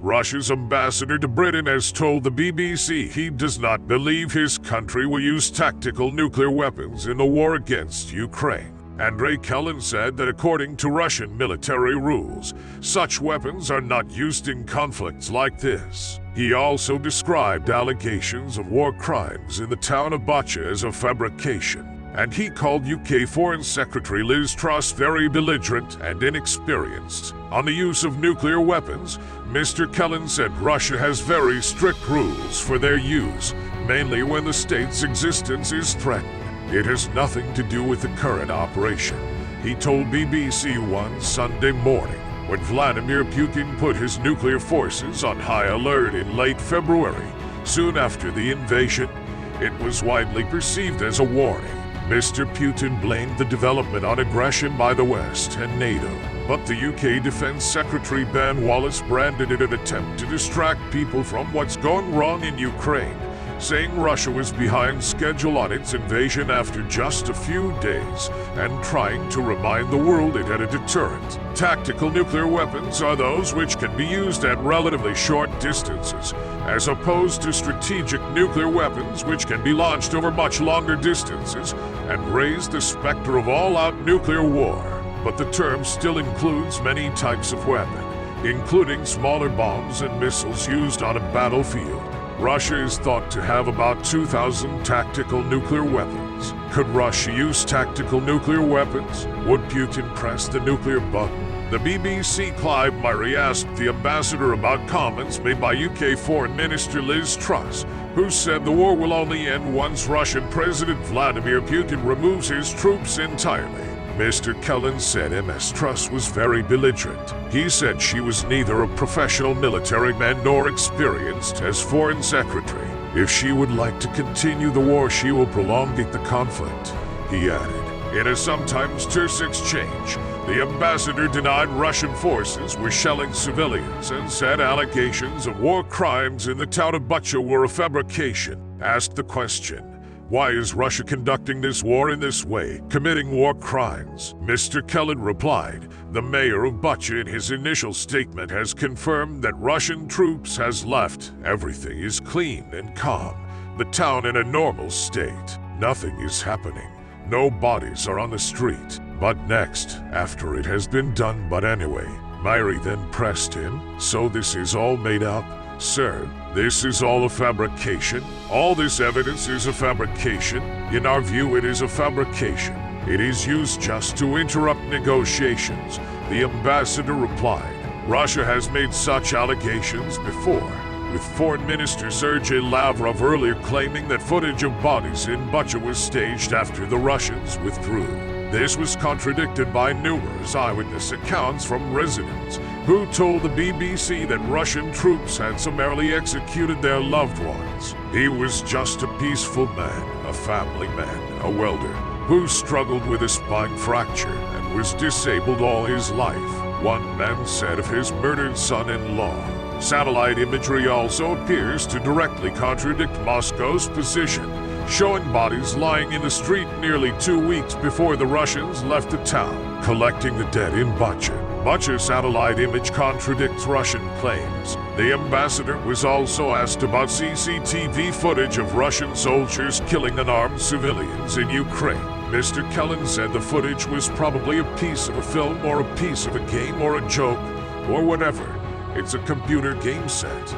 Russia's ambassador to Britain has told the BBC he does not believe his country will use tactical nuclear weapons in the war against Ukraine. Andrei Kellen said that according to Russian military rules, such weapons are not used in conflicts like this. He also described allegations of war crimes in the town of Bucha as a fabrication, and he called UK Foreign Secretary Liz Truss very belligerent and inexperienced. On the use of nuclear weapons, Mr. Kellen said Russia has very strict rules for their use, mainly when the state's existence is threatened. It has nothing to do with the current operation, he told BBC One Sunday morning, when Vladimir Putin put his nuclear forces on high alert in late February. Soon after the invasion, it was widely perceived as a warning. Mr. Putin blamed the development on aggression by the West and NATO, but the UK Defence Secretary Ben Wallace branded it an attempt to distract people from what's going wrong in Ukraine, saying Russia was behind schedule on its invasion after just a few days, and trying to remind the world it had a deterrent. Tactical nuclear weapons are those which can be used at relatively short distances, as opposed to strategic nuclear weapons which can be launched over much longer distances and raise the specter of all-out nuclear war. But the term still includes many types of weapon, including smaller bombs and missiles used on a battlefield. Russia is thought to have about 2,000 tactical nuclear weapons. Could Russia use tactical nuclear weapons? Would Putin press the nuclear button? The BBC Clive Murray asked the ambassador about comments made by UK Foreign Minister Liz Truss, who said the war will only end once Russian President Vladimir Putin removes his troops entirely. Mr. Kellen said Ms. Truss was very belligerent. He said she was neither a professional military man nor experienced as foreign secretary. If she would like to continue the war, she will prolong the conflict, he added. In a sometimes terse exchange, the ambassador denied Russian forces were shelling civilians and said allegations of war crimes in the town of Bucha were a fabrication. Asked the question, why is Russia conducting this war in this way, committing war crimes? Mr. Kellen replied, the mayor of Bucha in his initial statement has confirmed that Russian troops has left. Everything is clean and calm. The town in a normal state. Nothing is happening. No bodies are on the street. But next, after it has been done, but anyway, Myrie then pressed him, so this is all made up? Sir, this is all a fabrication. All this evidence is a fabrication. In our view, it is a fabrication. It is used just to interrupt negotiations, the ambassador replied. Russia has made such allegations before, with Foreign Minister Sergei Lavrov earlier claiming that footage of bodies in Bucha was staged after the Russians withdrew. This was contradicted by numerous eyewitness accounts from residents who told the BBC that Russian troops had summarily executed their loved ones. He was just a peaceful man, a family man, a welder, who struggled with a spine fracture and was disabled all his life, one man said of his murdered son-in-law. Satellite imagery also appears to directly contradict Moscow's position, showing bodies lying in the street nearly 2 weeks before the Russians left the town, collecting the dead in Bucha. Bucha's satellite image contradicts Russian claims. The ambassador was also asked about CCTV footage of Russian soldiers killing unarmed civilians in Ukraine. Mr. Kellen said the footage was probably a piece of a film or a piece of a game or a joke or whatever. It's a computer game set.